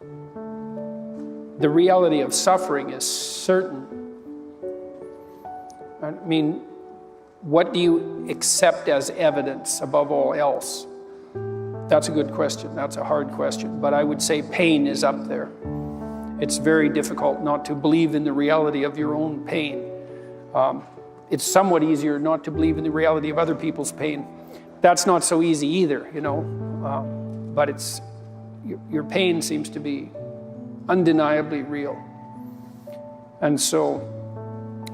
the reality of suffering is certain. I mean, what do you accept as evidence above all else? That's a good question. That's a hard question. But I would say pain is up there. It's very difficult not to believe in the reality of your own pain. It's somewhat easier not to believe in the reality of other people's pain. That's not so easy either, you know. But it's your pain seems to be undeniably real. And so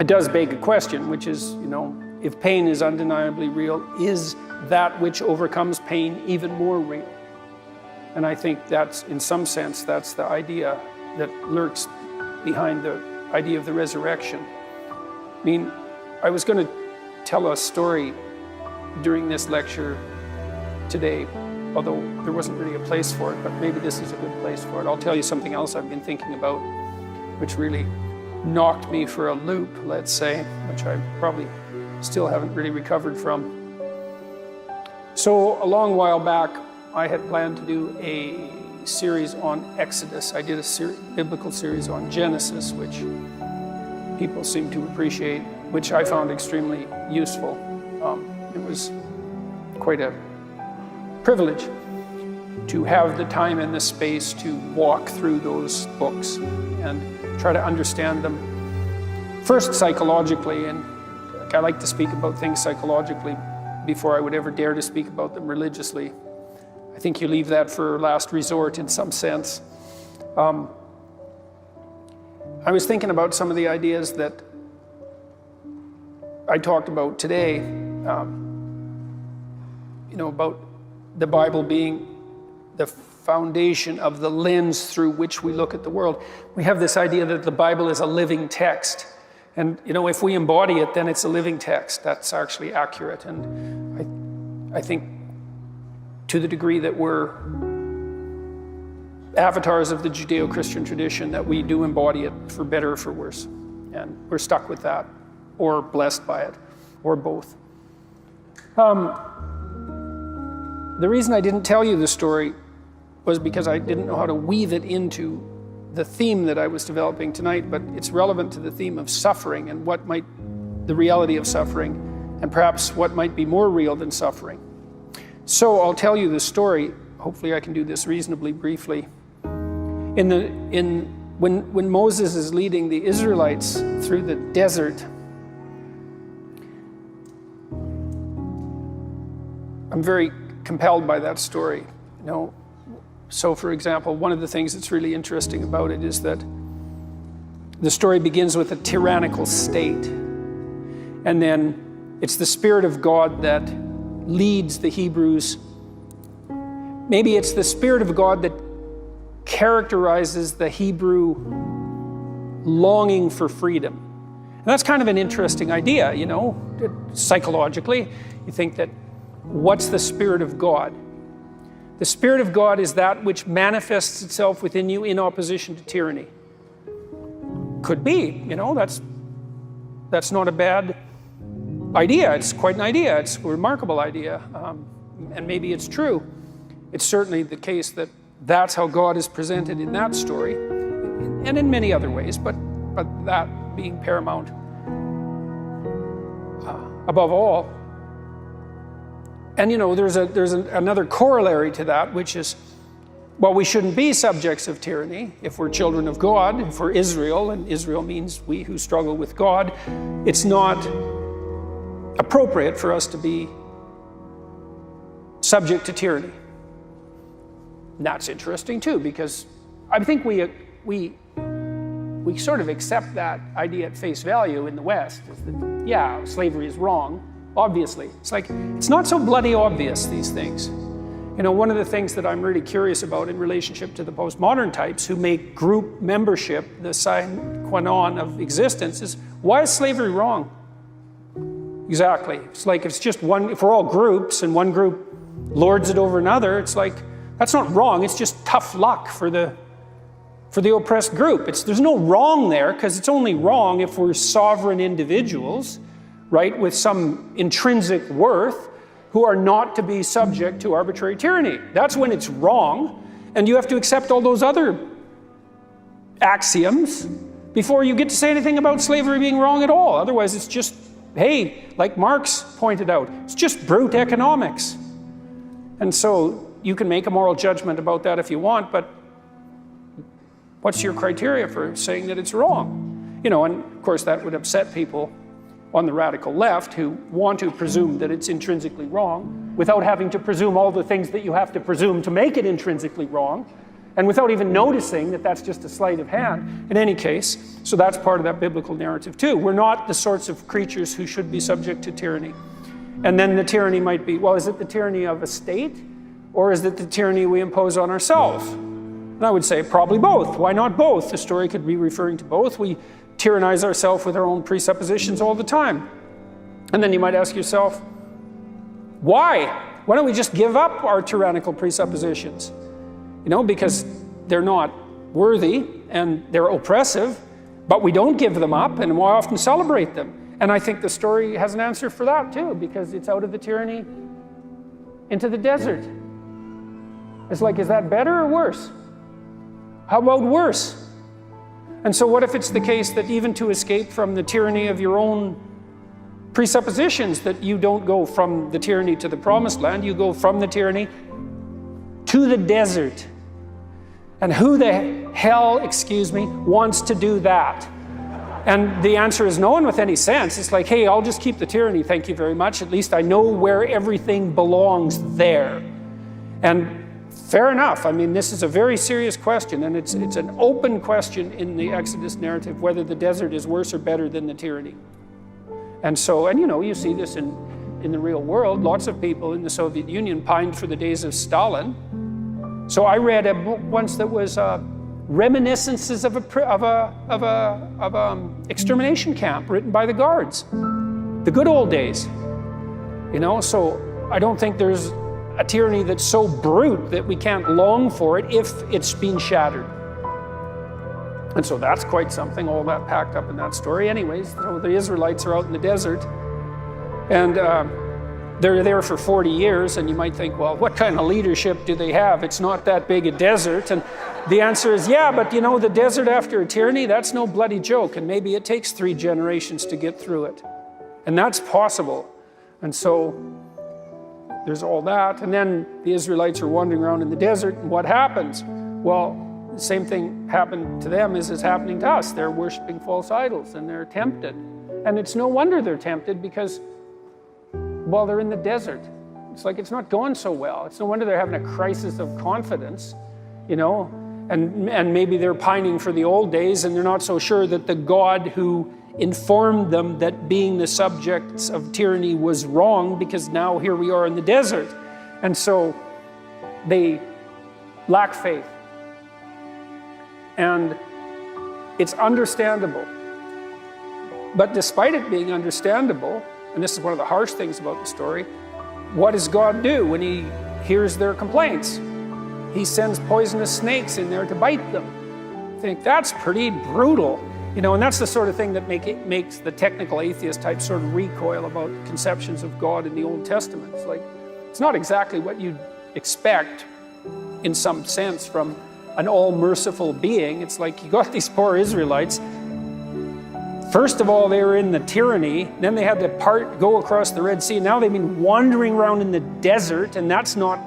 it does beg a question, which is, you know, if pain is undeniably real, is that which overcomes pain even more real? And I think that's, in some sense, that's the idea that lurks behind the idea of the resurrection. I mean, I was going to tell a story during this lecture today, although there wasn't really a place for it, but maybe this is a good place for it. I'll tell you something else I've been thinking about, which really knocked me for a loop, let's say, which I probably still haven't really recovered from. So a long while back, I had planned to do a series on Exodus. I did a biblical series on Genesis, which people seem to appreciate, which I found extremely useful. It was quite a privilege to have the time and the space to walk through those books and try to understand them first psychologically, and I like to speak about things psychologically before I would ever dare to speak about them religiously. I think you leave that for last resort in some sense. I was thinking about some of the ideas that I talked about today, you know, about the Bible being the foundation of the lens through which we look at the world. We have this idea that the Bible is a living text. And, you know, if we embody it, then it's a living text. That's actually accurate. And I think to the degree that we're avatars of the Judeo-Christian tradition, that we do embody it for better or for worse. And we're stuck with that, or blessed by it, or both. The reason I didn't tell you the story was because I didn't know how to weave it into the theme that I was developing tonight, but it's relevant to the theme of suffering and what might, the reality of suffering, and perhaps what might be more real than suffering. So I'll tell you the story. Hopefully I can do this reasonably briefly. When Moses is leading the Israelites through the desert, I'm very compelled by that story. You know, so for example, one of the things that's really interesting about it is that the story begins with a tyrannical state, and then it's the Spirit of God that leads the Hebrews. Maybe it's the Spirit of God that characterizes the Hebrew longing for freedom. And that's kind of an interesting idea, you know, psychologically. You think that, what's the Spirit of God? The Spirit of God is that which manifests itself within you in opposition to tyranny. Could be, you know, that's not a bad idea. It's quite an idea. It's a remarkable idea. And maybe it's true. It's certainly the case that that's how God is presented in that story, and in many other ways, but that being paramount above all. And you know, there's another corollary to that, which is, well, we shouldn't be subjects of tyranny if we're children of God, if we're Israel, and Israel means we who struggle with God. It's not appropriate for us to be subject to tyranny. And that's interesting too, because I think we sort of accept that idea at face value in the West. Is that, yeah, slavery is wrong. Obviously. It's like, it's not so bloody obvious, these things. You know, one of the things that I'm really curious about in relationship to the postmodern types who make group membership the sine qua non of existence is, why is slavery wrong? Exactly. It's like, if we're all groups and one group lords it over another, it's like, that's not wrong, it's just tough luck for the oppressed group. There's no wrong there, because it's only wrong if we're sovereign individuals, right, with some intrinsic worth, who are not to be subject to arbitrary tyranny. That's when it's wrong, and you have to accept all those other axioms before you get to say anything about slavery being wrong at all. Otherwise, it's just, hey, like Marx pointed out, it's just brute economics. And so you can make a moral judgment about that if you want, but what's your criteria for saying that it's wrong? You know, and of course that would upset people on the radical left who want to presume that it's intrinsically wrong without having to presume all the things that you have to presume to make it intrinsically wrong, and without even noticing that that's just a sleight of hand. In any case, so that's part of that biblical narrative too. We're not the sorts of creatures who should be subject to tyranny. And then the tyranny might be, well, is it the tyranny of a state, or is it the tyranny we impose on ourselves? And I would say probably both. Why not both? The story could be referring to both. We tyrannize ourselves with our own presuppositions all the time. And then you might ask yourself, why? Why don't we just give up our tyrannical presuppositions? You know, because they're not worthy and they're oppressive, but we don't give them up, and we often celebrate them. And I think the story has an answer for that too, because it's out of the tyranny into the desert. It's like, is that better or worse? How about worse? And so what if it's the case that even to escape from the tyranny of your own presuppositions, that you don't go from the tyranny to the promised land, you go from the tyranny to the desert? And who the hell, excuse me, wants to do that? And the answer is no one with any sense. It's like, hey, I'll just keep the tyranny, thank you very much. At least I know where everything belongs there. And fair enough. I mean, this is a very serious question, and it's an open question in the Exodus narrative, whether the desert is worse or better than the tyranny. And so, and you know, you see this in the real world. Lots of people in the Soviet Union pined for the days of Stalin. So I read a book once that was reminiscences of a extermination camp written by the guards, the good old days. You know, so I don't think there's a tyranny that's so brute that we can't long for it if it's been shattered. And so that's quite something, all that packed up in that story. Anyways, so the Israelites are out in the desert, and they're there for 40 years, and you might think, well, what kind of leadership do they have? It's not that big a desert. And the answer is, yeah, but you know, the desert after a tyranny, that's no bloody joke, and maybe it takes 3 generations to get through it. And that's possible. And so there's all that. And then the Israelites are wandering around in the desert, and what happens? Well, the same thing happened to them as is happening to us. They're worshiping false idols, and they're tempted. And it's no wonder they're tempted, because, well, they're in the desert. It's like it's not going so well. It's no wonder they're having a crisis of confidence, you know, and maybe they're pining for the old days, and they're not so sure that the God who informed them that being the subjects of tyranny was wrong, because now here we are in the desert. And so they lack faith. And it's understandable. But despite it being understandable, and this is one of the harsh things about the story, what does God do when he hears their complaints? He sends poisonous snakes in there to bite them. I think that's pretty brutal. You know, and that's the sort of thing that makes the technical atheist type sort of recoil about conceptions of God in the Old Testament. It's like, it's not exactly what you'd expect in some sense from an all-merciful being. It's like, you got these poor Israelites. First of all, they were in the tyranny. Then they had to go across the Red Sea. Now they've been wandering around in the desert, and that's not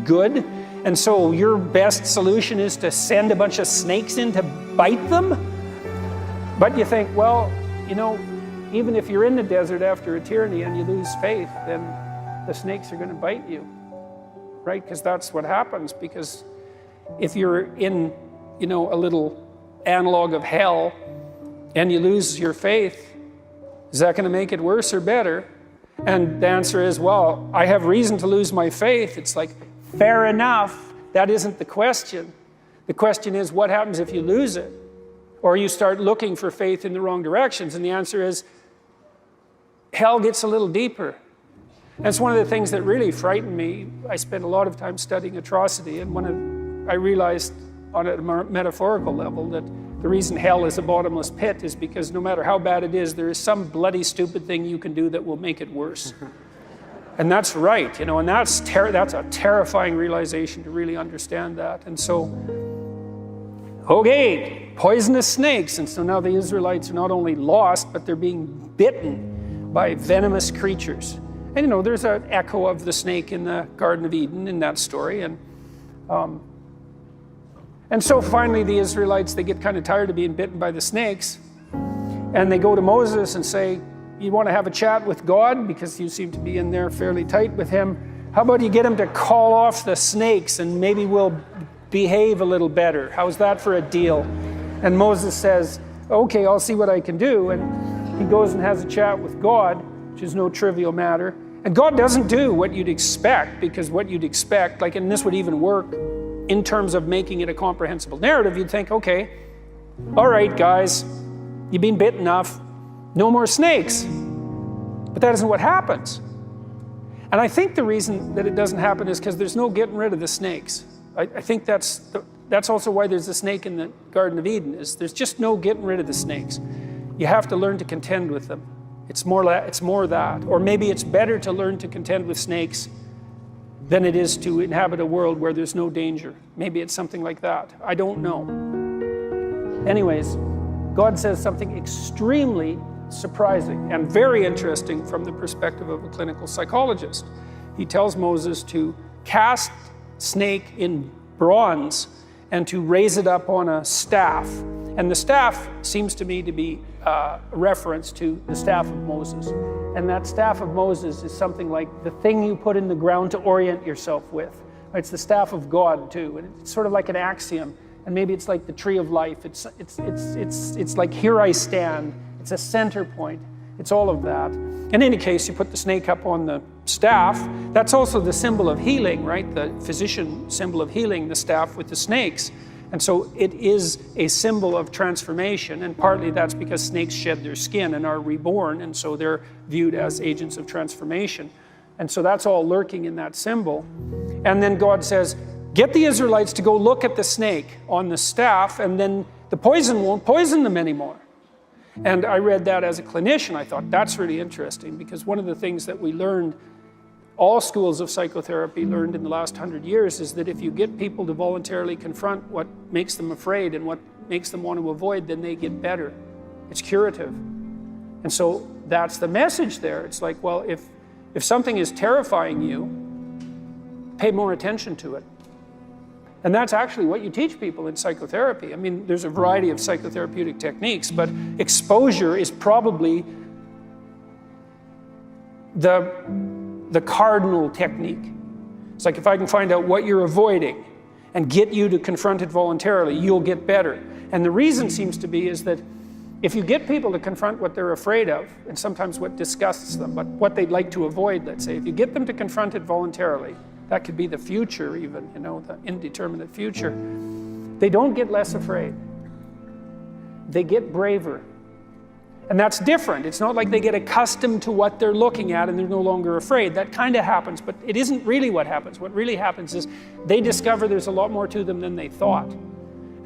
good. And so your best solution is to send a bunch of snakes in to bite them? But you think, well, you know, even if you're in the desert after a tyranny and you lose faith, then the snakes are going to bite you, right? Because that's what happens. Because if you're in, you know, a little analog of hell and you lose your faith, is that going to make it worse or better? And the answer is, well, I have reason to lose my faith. It's like, fair enough. That isn't the question. The question is, what happens if you lose it? Or you start looking for faith in the wrong directions. And the answer is, hell gets a little deeper. That's one of the things that really frightened me. I spent a lot of time studying atrocity, and I realized on a metaphorical level that the reason hell is a bottomless pit is because no matter how bad it is, there is some bloody stupid thing you can do that will make it worse. And that's right, you know, and that's a terrifying realization to really understand that. And so, okay. poisonous snakes. And so now the Israelites are not only lost, but they're being bitten by venomous creatures. And there's an echo of the snake in the Garden of Eden in that story. And so finally the Israelites, they get kind of tired of being bitten by the snakes. And they go to Moses and say, you want to have a chat with God because you seem to be in there fairly tight with him. How about you get him to call off the snakes and maybe we'll behave a little better. How's that for a deal? And Moses says, okay, I'll see what I can do. And he goes and has a chat with God, which is no trivial matter. And God doesn't do what you'd expect, because what you'd expect, like, and this would even work in terms of making it a comprehensible narrative, you'd think, okay, all right, guys, you've been bit enough, no more snakes. But that isn't what happens. And I think the reason that it doesn't happen is because there's no getting rid of the snakes. I think that's also why there's a snake in the Garden of Eden, is there's just no getting rid of the snakes. You have to learn to contend with them. It's more that. Or maybe it's better to learn to contend with snakes than it is to inhabit a world where there's no danger. Maybe it's something like that. I don't know. Anyways, God says something extremely surprising and very interesting from the perspective of a clinical psychologist. He tells Moses to cast snake in bronze and to raise it up on a staff. And the staff seems to me to be a reference to the staff of Moses. And that staff of Moses is something like the thing you put in the ground to orient yourself with. It's the staff of God too, and it's sort of like an axiom. And maybe it's like the tree of life. It's like, here I stand. It's a center point. It's all of that. In any case, you put the snake up on the staff. That's also the symbol of healing, right? The physician symbol of healing, the staff with the snakes. And so it is a symbol of transformation, and partly that's because snakes shed their skin and are reborn, and so they're viewed as agents of transformation. And so that's all lurking in that symbol. And then God says, get the Israelites to go look at the snake on the staff, and then the poison won't poison them anymore. And I read that as a clinician. I thought, that's really interesting, because one of the things that we learned, all schools of psychotherapy learned in the last 100 years, is that if you get people to voluntarily confront what makes them afraid and what makes them want to avoid, then they get better. It's curative. And so that's the message there. It's like, well, if something is terrifying you, pay more attention to it. And that's actually what you teach people in psychotherapy. I mean, there's a variety of psychotherapeutic techniques, but exposure is probably the cardinal technique. It's like, if I can find out what you're avoiding and get you to confront it voluntarily, you'll get better. And the reason seems to be is that if you get people to confront what they're afraid of, and sometimes what disgusts them, but what they'd like to avoid, let's say, if you get them to confront it voluntarily, that could be the future even, the indeterminate future, they don't get less afraid. They get braver. And that's different. It's not like they get accustomed to what they're looking at and they're no longer afraid. That kind of happens, but it isn't really what happens. What really happens is they discover there's a lot more to them than they thought.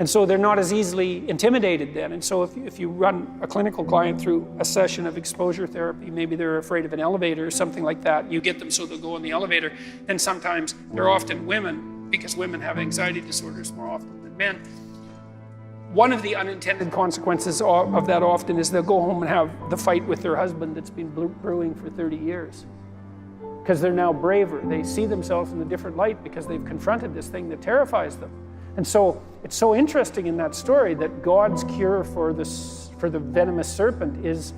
And so they're not as easily intimidated then. And so if you run a clinical client through a session of exposure therapy, maybe they're afraid of an elevator or something like that, you get them so they'll go in the elevator, then sometimes they're often women, because women have anxiety disorders more often than men. One of the unintended consequences of that often is they'll go home and have the fight with their husband that's been brewing for 30 years. Because they're now braver. They see themselves in a different light because they've confronted this thing that terrifies them. And so it's so interesting in that story that God's cure for the venomous serpent is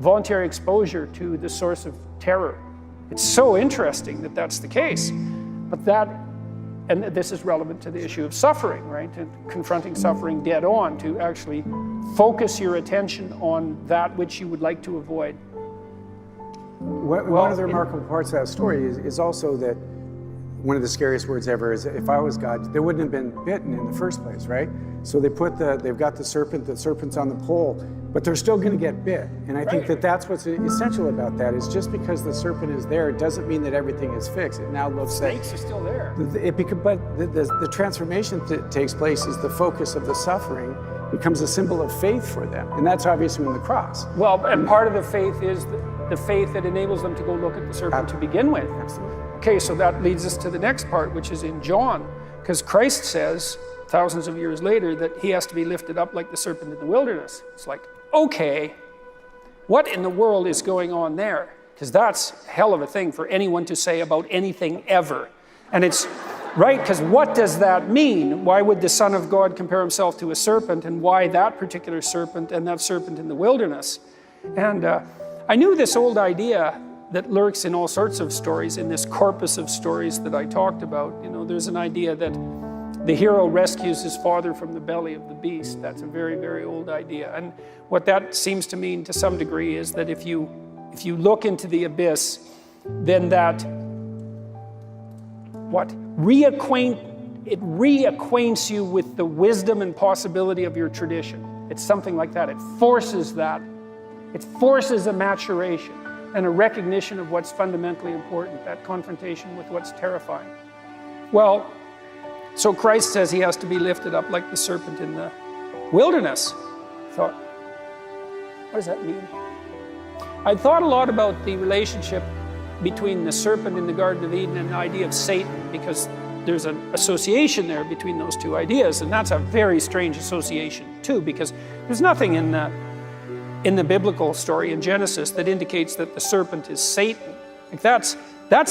voluntary exposure to the source of terror. It's so interesting that that's the case. But and this is relevant to the issue of suffering, right? And confronting suffering dead on, to actually focus your attention on that which you would like to avoid. One of the remarkable parts of that story is also that one of the scariest words ever is, if I was God, they wouldn't have been bitten in the first place, right? So they've got the serpent's on the pole, but they're still going to get bit. And I think that's what's essential about that, is just because the serpent is there, it doesn't mean that everything is fixed. It now looks snakes are still there. But the transformation that takes place is the focus of the suffering becomes a symbol of faith for them. And that's obviously in the cross. Well, and part of the faith is the faith that enables them to go look at the serpent to begin with. Absolutely. Okay, so that leads us to the next part, which is in John, because Christ says, thousands of years later, that he has to be lifted up like the serpent in the wilderness. It's like, okay, what in the world is going on there? Because that's a hell of a thing for anyone to say about anything ever. And it's right, because what does that mean? Why would the Son of God compare himself to a serpent, and why that particular serpent and that serpent in the wilderness? And I knew this old idea that lurks in all sorts of stories, in this corpus of stories that I talked about. You know, there's an idea that the hero rescues his father from the belly of the beast. That's a very, very old idea. And what that seems to mean to some degree is that if you look into the abyss, then that reacquaints you with the wisdom and possibility of your tradition. It's something like that. It forces that. It forces a maturation and a recognition of what's fundamentally important, that confrontation with what's terrifying. Well, so Christ says he has to be lifted up like the serpent in the wilderness. I thought, what does that mean? I thought a lot about the relationship between the serpent in the Garden of Eden and the idea of Satan, because there's an association there between those two ideas, and that's a very strange association too, because there's nothing in the biblical story in Genesis that indicates that the serpent is Satan. Like that's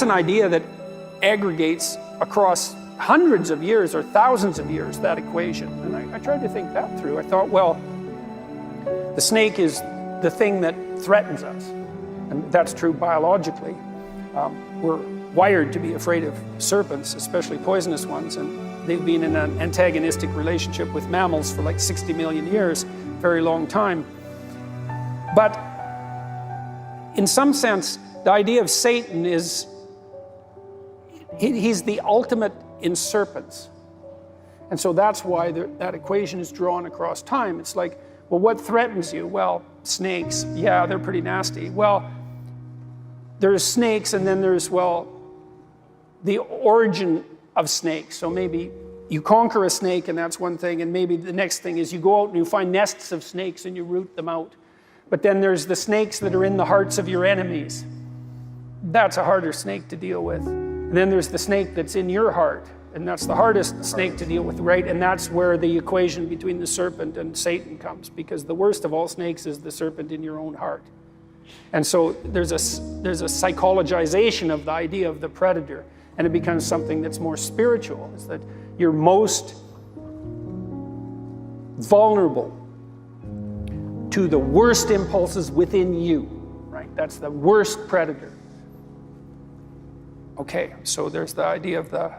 an idea that aggregates across hundreds of years or thousands of years, that equation. And I tried to think that through. I thought, well, the snake is the thing that threatens us, and that's true biologically. We're wired to be afraid of serpents, especially poisonous ones, and they've been in an antagonistic relationship with mammals for like 60 million years, very long time. But in some sense, the idea of Satan is, he's the ultimate in serpents. And so that's why that equation is drawn across time. It's like, well, what threatens you? Well, snakes. Yeah, they're pretty nasty. Well, there's snakes, and then there's, well, the origin of snakes. So maybe you conquer a snake, and that's one thing, and maybe the next thing is you go out and you find nests of snakes and you root them out. But then there's the snakes that are in the hearts of your enemies. That's a harder snake to deal with. And then there's the snake that's in your heart, and that's the hardest snake to deal with, right? And that's where the equation between the serpent and Satan comes, because the worst of all snakes is the serpent in your own heart. And so there's a psychologization of the idea of the predator, and it becomes something that's more spiritual, is that you're most vulnerable to the worst impulses within you, right? That's the worst predator. Okay, so there's the idea of the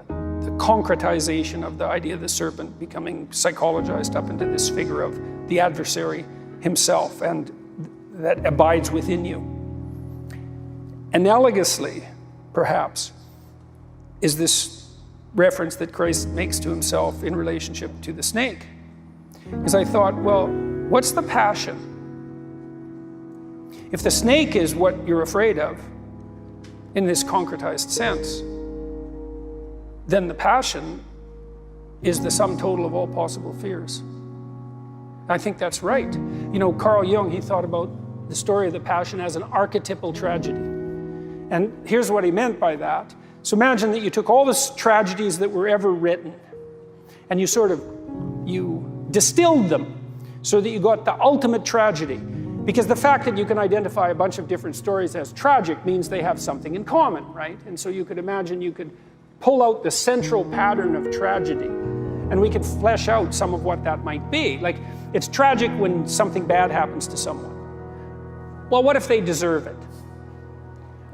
concretization of the idea of the serpent becoming psychologized up into this figure of the adversary himself, and that abides within you. Analogously, perhaps, is this reference that Christ makes to himself in relationship to the snake. Because I thought, well, what's the passion? If the snake is what you're afraid of, in this concretized sense, then the passion is the sum total of all possible fears. I think that's right. You know, Carl Jung, he thought about the story of the Passion as an archetypal tragedy. And here's what he meant by that. So imagine that you took all the tragedies that were ever written, and you distilled them so that you got the ultimate tragedy. Because the fact that you can identify a bunch of different stories as tragic means they have something in common, right? And so you could imagine you could pull out the central pattern of tragedy, and we could flesh out some of what that might be. Like, it's tragic when something bad happens to someone. Well, what if they deserve it?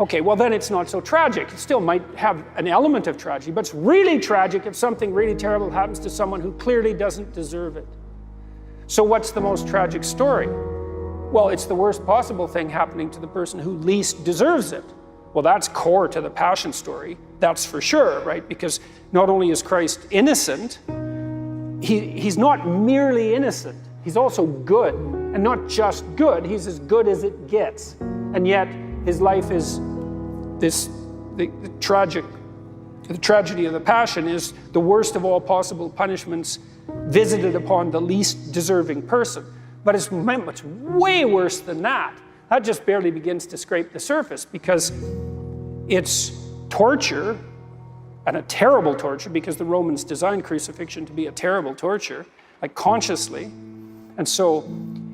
Okay, well then it's not so tragic. It still might have an element of tragedy, but it's really tragic if something really terrible happens to someone who clearly doesn't deserve it. So what's the most tragic story? Well, it's the worst possible thing happening to the person who least deserves it. Well, that's core to the Passion story, that's for sure, right? Because not only is Christ innocent, he's not merely innocent, he's also good. And not just good, he's as good as it gets. And yet, his life is the tragedy of the Passion is the worst of all possible punishments visited upon the least deserving person. But it's way worse than that. That just barely begins to scrape the surface, because it's torture and a terrible torture, because the Romans designed crucifixion to be a terrible torture, like consciously. And so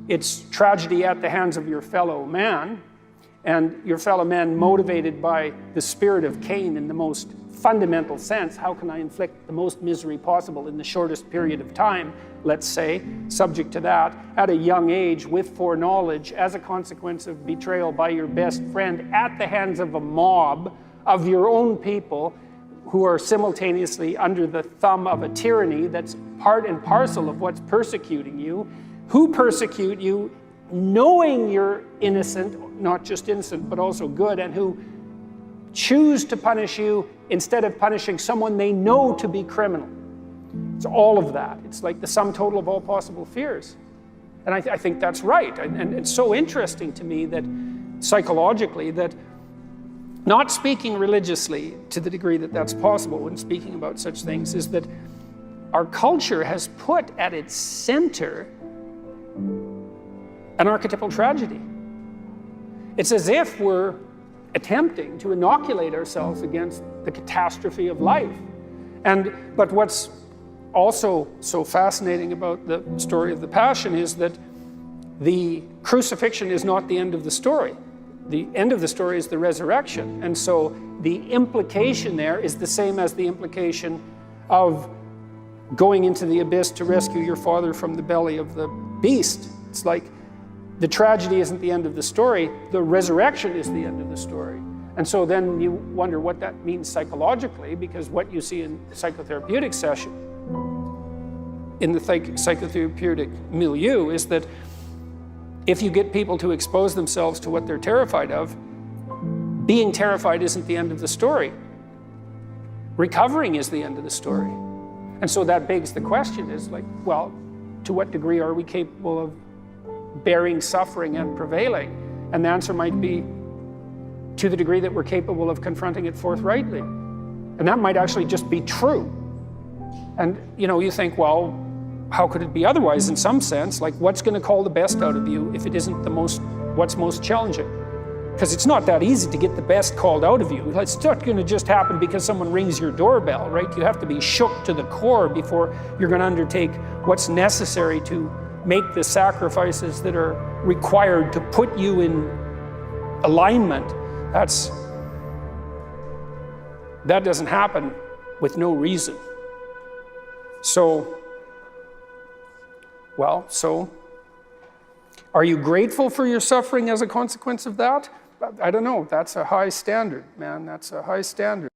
it's tragedy at the hands of your fellow man, and your fellow man motivated by the spirit of Cain in the most fundamental sense. How can I inflict the most misery possible in the shortest period of time, let's say, subject to that, at a young age, with foreknowledge, as a consequence of betrayal by your best friend at the hands of a mob of your own people who are simultaneously under the thumb of a tyranny that's part and parcel of what's persecuting you, who persecute you knowing you're innocent, not just innocent, but also good, and who choose to punish you instead of punishing someone they know to be criminal. It's all of that. It's like the sum total of all possible fears. And I think that's right. And it's so interesting to me that psychologically, that not speaking religiously to the degree that that's possible when speaking about such things, is that our culture has put at its center an archetypal tragedy. It's as if we're attempting to inoculate ourselves against the catastrophe of life. But what's also so fascinating about the story of the Passion is that the crucifixion is not the end of the story. The end of the story is the resurrection. And so the implication there is the same as the implication of going into the abyss to rescue your father from the belly of the beast. It's like the tragedy isn't the end of the story, the resurrection is the end of the story. And so then you wonder what that means psychologically, because what you see in the psychotherapeutic session, in the psychotherapeutic milieu, is that if you get people to expose themselves to what they're terrified of, being terrified isn't the end of the story. Recovering is the end of the story. And so that begs the question is like, well, to what degree are we capable of bearing suffering and prevailing? And the answer might be to the degree that we're capable of confronting it forthrightly. And that might actually just be true. And you think, well, how could it be otherwise in some sense? Like, what's going to call the best out of you if it isn't what's most challenging? Because it's not that easy to get the best called out of you. It's not going to just happen because someone rings your doorbell, right? You have to be shook to the core before you're going to undertake what's necessary to make the sacrifices that are required to put you in alignment. That doesn't happen with no reason. So are you grateful for your suffering as a consequence of that? I don't know. That's a high standard, man. That's a high standard.